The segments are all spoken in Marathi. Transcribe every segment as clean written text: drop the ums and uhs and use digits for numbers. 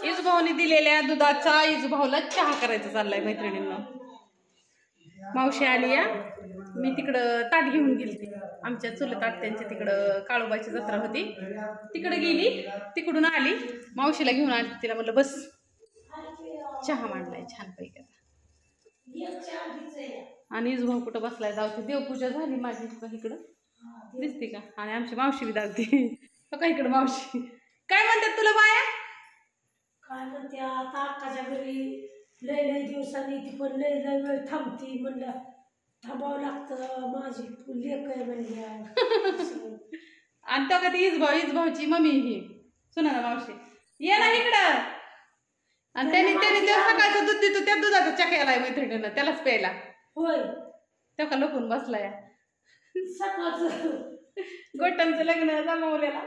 इजभाऊने दिलेल्या दुधाचा इजभाऊला चहा करायचा चाललाय मैत्रिणींना. मावशी आली या. मी तिकडं ताट घेऊन गेली. आमच्या चुलत आत्यांची तिकडं काळोबाची जत्रा होती, तिकडं गेली. तिकडून आली, मावशीला घेऊन आली. तिला म्हणलं बस, चहा मांडलाय छानपैकी. आणि इजभाऊ कुठं बसलाय जाऊ. देवपूजा झाली माझी इकडं दिसते का. आणि आमची मावशी बी दावते का इकडं. मावशी काय म्हणतात तुला बाया? काय म्हणते आता अक्काच्या घरी लय दिवसांनी ती पण लय वेळ थांबती. म्हणलं थांबावं लागतं, माझी लेक आहे म्हणजे. आणि तो का ती इजभाऊची मम्मी ही सुना मावशी ये ना इकडं. आणि त्याने सकाळचं दूध देतो, त्या दुधाचा चक्याला मैत्रिणीनं त्यालाच प्यायला. होय, तो का लपून बसलाय सकाळचं. गोट्यांचं लग्न जमावलेला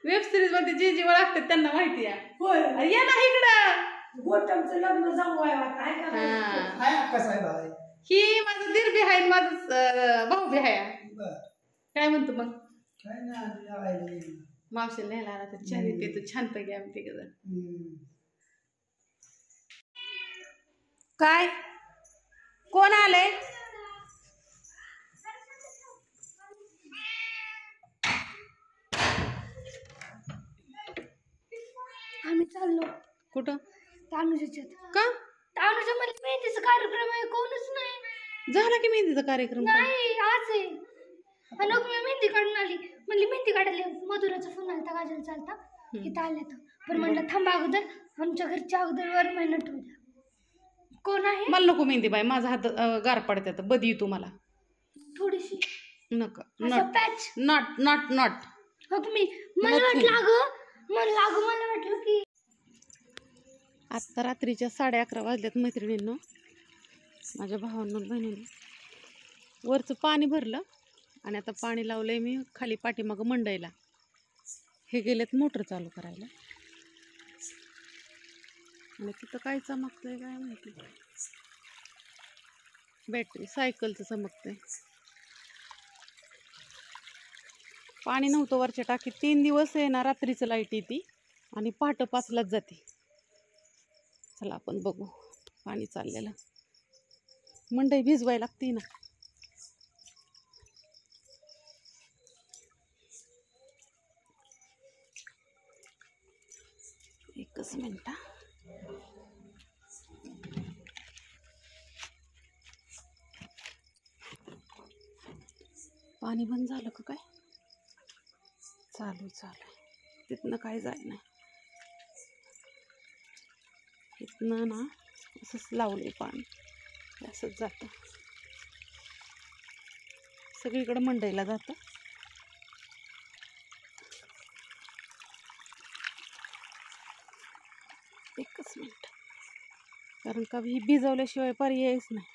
वेब सिरीज मध्ये जी जी लागतात त्यांना माहिती आहे. होय, ये ना इकडं. गोट्यांचं लग्न जमवाय काय करायचं. ही माझं दीर बी आहे, माझं भाऊ बी आहे. काय म्हणतो मग? मावशीला न्यायला आला तर चहा पितो छानपैकी आम्ही तिघं. काय कोण आलंय? आम्ही चाललो. कुठं? तानुजाच्यात. का? तानुजा मध्ये मेहंदीचा कार्यक्रम आहे, कोणच नाही. झाला की मेहंदीचा कार्यक्रम? नाही, आज आहे. आणि मी मेहंदी काढून आली. म्हणली मेहंदी काढायला. मधुराचा फोन आलता, गाजल चालता इथं आल्या तर. पण म्हणलं थांबा अगोदर, आमच्या घरच्या अगोदर वर महिना ठेवू द्या. कोण आहे? मला नको मेहंदी बाई, माझा हात गार पडतात. बदी तुम्हाला थोडीशी नका. Patch not not not. हो तुम्ही. मला वाटलं की आत्ता रात्रीच्या 11:30 वाजल्यात मैत्रिणींनो. माझ्या भावांना बहिणीने वरचं पाणी भरलं आणि आता पाणी लावलंय मी खाली पाठीमागं मंडईला. हे गेलेत मोटर चालू करायला. आणि तिथं काय चमकतंय काय माहिती. बॅटरी सायकलचं चमकतंय. पाणी नव्हतं वरच्या टाकीत. 3 दिवस आहे ना, रात्रीचं लाईट येते आणि पहाटे 5लाच जाते. चला आपण बघू पाणी चाललेलं. मंडई भिजवायला लागते ना. एकच मिनिट. पाणी बंद झालं का काय? चालू तिथनं काय जाय नाही. इथनं ना असंच लावलंय पाणी, असंच जातं सगळीकडे मंडईला जातं. एकच मिनिट, कारण का ही भिजवल्याशिवाय पर्यायच नाही.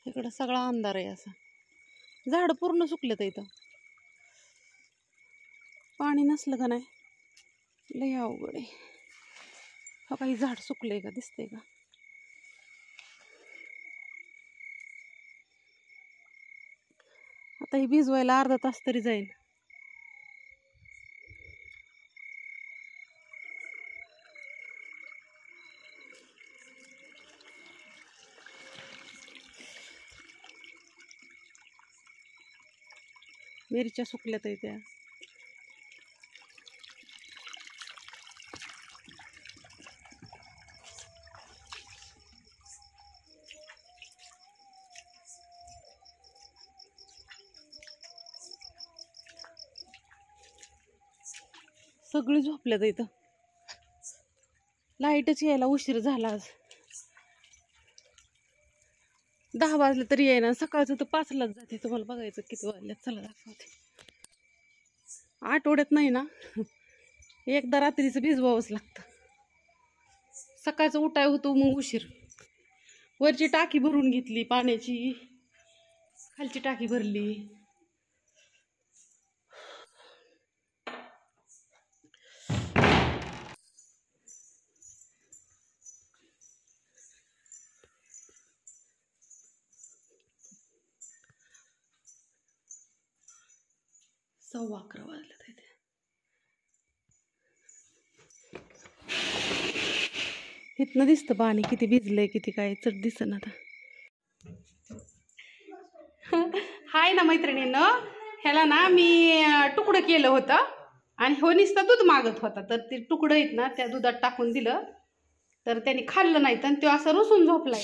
इकडं सगळा अंधार आहे. असं झाड पूर्ण सुकलेत. इथं पाणी नसलं का नाही लय अवघड आहे. हा काही झाड सुकलंय का, दिसतंय का? आता ही भिजवायला अर्धा तास तरी जाईल. मिरच्या सुकल्यात त्या. सगळी झोपल्यात इथं. लाईटच यायला उशीर झाला. आज 10 वाजले तरी येईना. सकाळचं तर 5लाच जाते. तुम्हाला बघायचं किती वाजल्यात. चला दाखवते. आठवड्यात नाही ना एकदा रात्रीचं भिजवावंच लागतं. सकाळचं उठाय होतो मग उशीर. वरची टाकी भरून घेतली पाण्याची, खालची टाकी भरली. सव्वा 11 वाजले तिथे. इथनं दिसतं पाणी किती भिजलंय किती काय चढ दिसत आता. हाय ना मैत्रिणींनो, ह्याला ना मी तुकडं केलं होतं आणि हो नुसतं दूध मागत होता, तर ते तुकडं आहेत ना त्या दुधात टाकून दिलं तर त्याने खाल्लं नाही तर तो असं रुसून झोपलाय.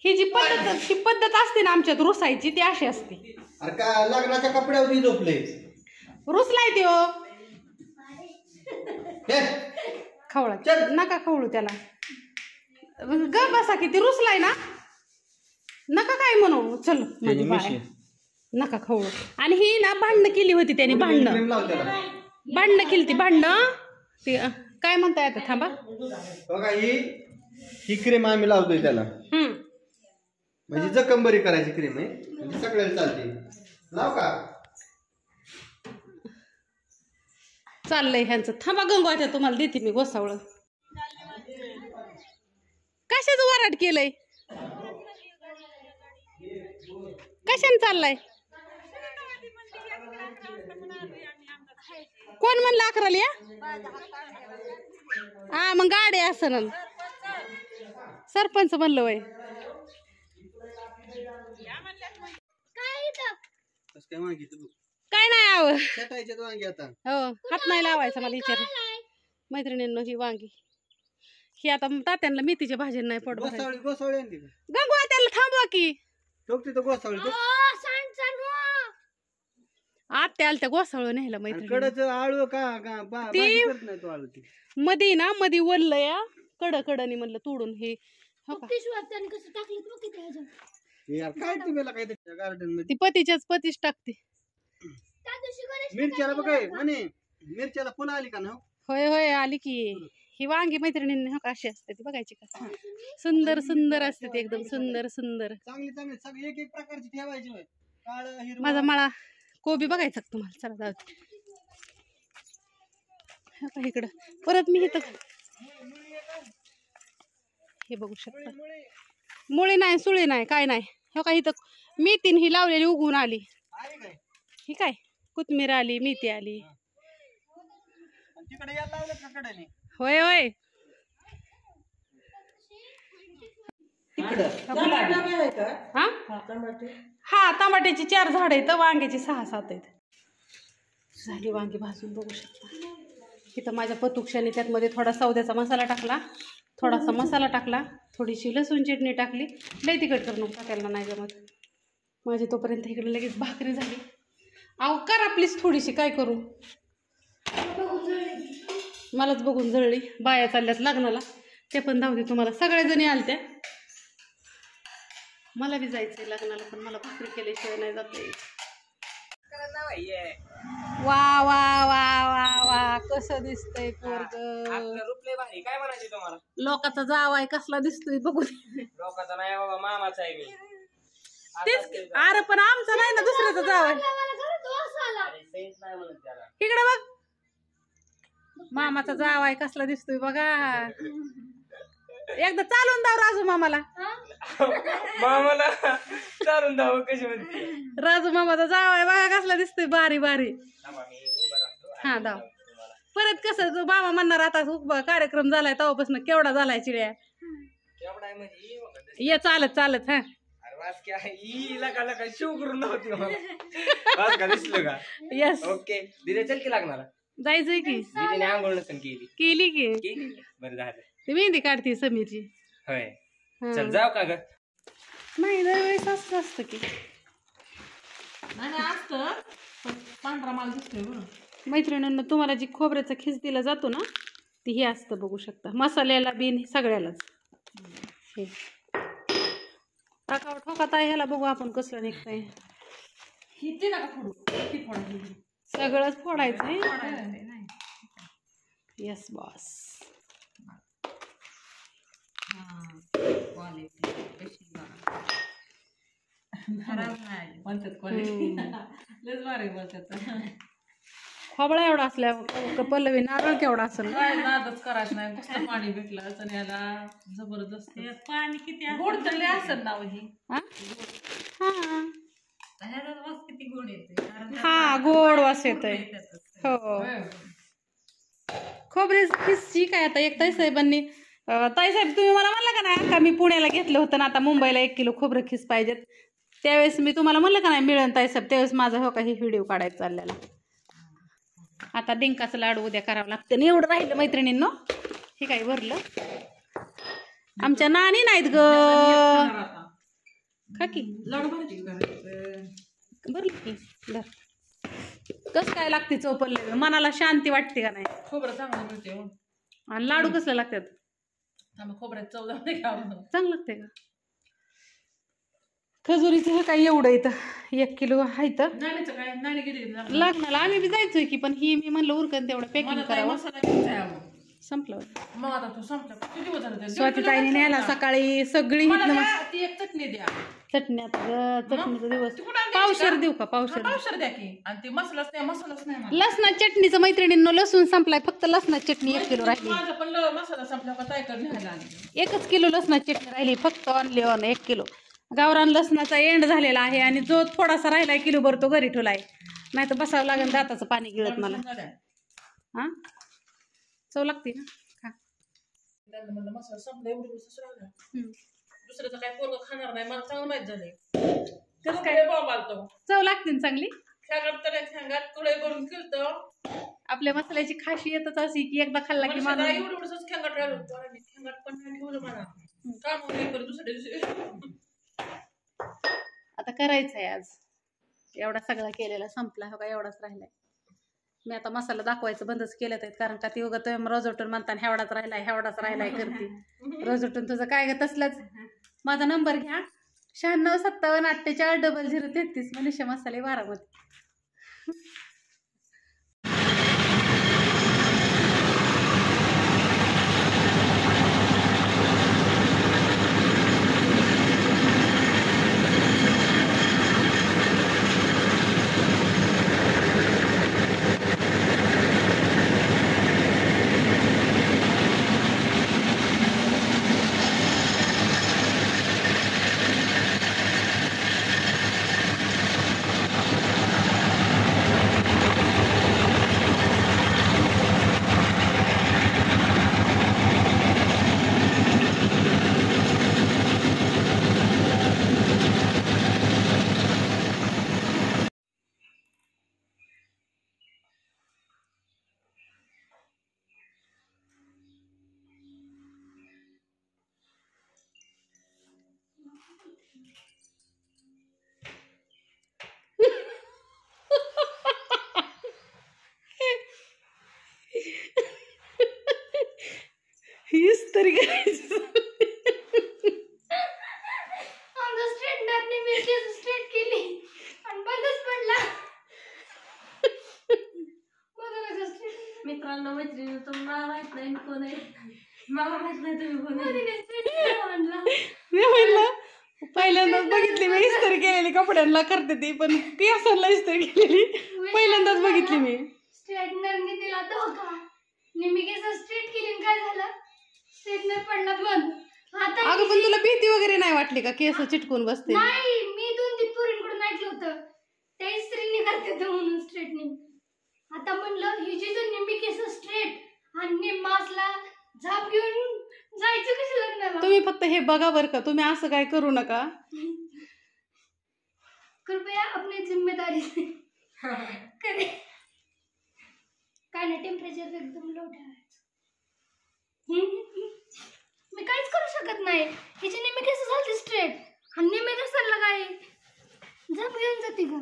ही जी पद्धत असते ना आमच्यात रुसायची ती अशी असते. अरे का लग्नाच्या कपड्यावर झोपले रुसलाय त्यो. खवळा नका खवळू त्याला, ग बसा किती रुसलाय ना, नका काय म्हणू. चल माझी बाय नका खवळू. आणि ही ना भांडणं केली होती त्याने, भांडणं केली ती भांडणं ती काय म्हणताय आता थांबा बघा. ही क्रीम आम्ही लावतोय त्याला, म्हणजे जखम बरी करायची क्रीम आहे, म्हणजे सगळ्याला चालते. लाव का चाललंय ह्यांचं. थांबा गंगवाच्या तुम्हाला देते मी गोसावळ. कशाचं वराट केलंय, कशाने चाललाय, कोण म्हणलं 11ला या? हा मग गाडी असं सरपंच म्हणलं वय. काय नाही आव हो हात नाही लावायचा मला विचार. मैत्रिणींनो ही वांगी ही आता तात्यांना मेथीच्या भाज्या नाही पोट गंगवा त्याला थांबवा की आत्या आल्या त्या गोसाळ न्यायला मैत्रिणी. मध्ये ना मध्ये वरलं या कडनी म्हणलं तोडून हे ती पतीच टाकते. मिरच्याला बघ म्हणे मिरच्याला फुलं आली का ना. होय होय आली की. ही वांगी मैत्रिणींनी हो अशी असते ती बघायची का, सुंदर सुंदर असते ती एकदम सुंदर सुंदर. चांगली चांगली सगळी एक एक प्रकारची ठेवायची. माझा मळा कोबी बघायचा तुम्हाला. चला जाऊ इकडं परत मी इथं हे बघू शकता. मुळी नाही सुळी नाही काय नाही. हो का इथं मेथीन ही लावलेली उगवून आली. ही काय कोथमीर आली मेथी आली. होय होय हा टमाट्याची 4 झाड आहेत, वांग्याची 6-7 आहेत. झाली वांगी भाजून बघू शकता. इथं माझ्या पतुक्षाने त्यातमध्ये थोडा सौद्याचा मसाला टाकला, थोडासा मसाला टाकला, थोडीशी लसूण चटणी टाकली. लई तिखट करून टाकायला नाही जमत माझी. तोपर्यंत इकडे लगेच भाकरी झाली. अहो करा प्लीज थोडीशी, काय करू मलाच बघून जळली. बाया चालल्यात लग्नाला ते पण धावते तुम्हाला. सगळ्याजणी आलत्या, मला बी जायचंय लग्नाला पण मला भाकरी केल्याशिवाय नाही जाता. वा वा वा वा वा कसं दिसतंय पोरग. लोकांचा जावाय कसला दिसतोय बघू. लोकांचा नाही बाबा, मामाचा आहे मी. तेच अरे पण आमचा नाही ना, दुसऱ्याचा जावाय. इकडे बघ मामाचा जावाय कसला दिसतोय बघा. एकदा चालून दाव राजू मामाला. मामाला चालून दाव कशी म्हणते. राजू मामाचा जावाय बघा कसला दिसतोय भारी भारी. हा दाव परत कसं जो मामा म्हणणार आता कार्यक्रम झालाय तेव्हापासून केवढा झालाय चिड्या. ये चालत चालत. हा यस ओके दिदे चल की लागणार जायचंय की. दीदीने आंघोळ नसन केली की बरं झालं. ती मेहंदी काढते समीरची. होय चल जाऊ का ग. नाही दरवेळेस असं असतं की असतं पांढरा माल दिसतोय बरं. मैत्रिणींना तुम्हाला जी खोबऱ्याचा खीस दिला जातो ना ती हे असतं बघू शकता. मसाल्याला बिन सगळ्यालाच हे टाकावं ठोकात आहे. ह्याला बघू आपण कसलं निघतंय. सगळंच फोडायचंय. येस बॉस खोबळा एवढा असल्या पल्लवी नारळ केवढा असेल नादच करायचं नाही कसं पाणी भेटलं तर याला जबरदस्त पाणी किती गोड तरी असेल ना ही हा किती गोड येते हा गोड वास येतोय हो खोबरीची खिस्सी काय आता एक ताईसाहेबांनी ताईसाहेब तुम्ही मला म्हणला का नाही का मी पुण्याला घेतलं होतं ना आता मुंबईला 1 किलो खोबरं खिस पाहिजेत त्यावेळेस मी तुम्हाला म्हणलं का नाही मिळेल ताईसाहेब त्यावेळेस माझा हो काही व्हिडिओ काढायचा चाललेला आता डिंकाचं लाडू उद्या करावं लागतं आणि एवढं राहिलं मैत्रिणींनो हे काय भरलं आमच्या नानी नाहीत ग खा की लाडू भरायची भरलं की धर कसं काय लागते चौपल्ले मनाला शांती वाटते का नाही खोबरं चांगलं मिळते आणि लाडू कसले लागतात त्यामुळे खोबऱ्यात चव जाते का चांगलं लागते का खजुरीचं हे काय एवढं इथं 1 किलो आहे तर नाणीचं काय नाणी किती लग्नाला आम्ही बी जायचोय की पण ही मी म्हणलं उरकन तेवढं पॅकिंग करावं मसाला किती आहे मग? संपलं मग आता तू संपला किती दिवस झाले ते? स्वातीताईने न्यायला सकाळी सगळी मला इथनं द्या, ती एक चटणी द्या चटण्यात चटणीचा दिवस ती कुठं आणली पावशर का? देऊ का पावशर पावशर द्या की आणि ते मसालाच नाही मला. लसणात चटणीचं मैत्रिणींनो लसूण संपलाय फक्त लसणात चटणी 1 किलो राहिली माझा पण मसाला संपला का ताईकडे न्यायला आली 1 किलो लसणाची चटणी राहिली फक्त ऑनली ऑन 1 किलो गावरान लसणाचा एंड झालेला आहे आणि जो थोडासा राहिलाय किलोभर तो घरी ठेवलाय नाही तर बसावं लागेल दाताचं पाणी गिळत मला हा चव लागते ना खा म्हणलं मसाला संपला एवढी दिवस राहिला दुसऱ्याचं काय पोरग खाणार नाही मला चांगलं माहित झालंय कसं काय भाव मालतो चव लागते ना चांगली खेळात तर खेळात तुळे करून खेळतो आपल्या मसाल्याची खासियतच अशी की एकदा खाल्ला की माणूस एवढं खेळात राहिलो खेळात पण नाही ठेवलं मला काम वगैरे दुसऱ्या दिवशी आता करायचंय आज एवढा सगळा केलेला संपला हो का एवढाच राहिलाय मी आता मसाला दाखवायचं बंदच केलं तर कारण का ती उगत रोज उठून म्हणताना हेवढाच राहिलाय करते रोज उठून तुझं काय ग तसलंच माझा नंबर घ्या 9657484033 मनुष्य मसाले बारामती हीच तरी करायचं आमच्या स्ट्रेटनरने मी केस स्ट्रेट केली आणि बंदच पडला मित्रांनो मैत्रिणी तुम्हाला माहित नाही मी कोण आहे मला माहित नाही तुम्ही कोण आहे मी म्हणलं पहिल्यांदाच बघितली मी इस्त्री केलेली कपड्यांना करते ती पण केसांना इस्त्री केलेली पहिल्यांदाच बघितली मी स्ट्रेटनरने दिला धोका निम्मी केस स्ट्रेट केली आणि काय झालं स्ट्रेटनर पडला बंद आता अगं पण तुला भीती वगैरे नाही वाटली का केस चिटकून बसते नाही मी 2-3 पोरींकडून ऐकलं होतं त्या इस्त्रीने करते ते म्हणून स्ट्रेटनिंग आता म्हणलं ही जी निम्मी केस स्ट्रेट आणि मासला झाप घेऊन जायचं कसं लग्नाला तुम्ही फक्त हे बघा बरं का तुम्ही असं काय करू नका कृपया अपनी जिम्मेदारी से करें काय नाही टेम्परेचर एकदम लो ठेवायचं मी काहीच करू शकत नाही हिची नेहमी केस झाली स्ट्रेट आणि नेहमी केसाला काय झप घेऊन जाते का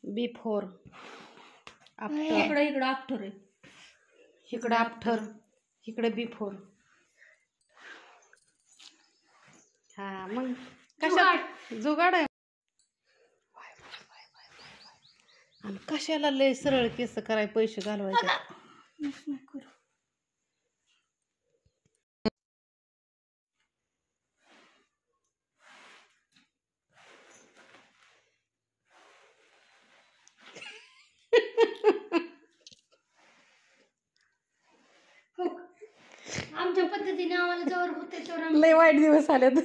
बिफोर इकडं आफ्टर आहे इकडं आफ्टर इकडे बिफोर हा मग कशा जुगाड आहे आणि कशाला लय सरळ केस कराय पैसे घालवायचे पद्धतीने आम्हाला जवळ होते तेवढं आम्ही लय वाईट दिवस आलेत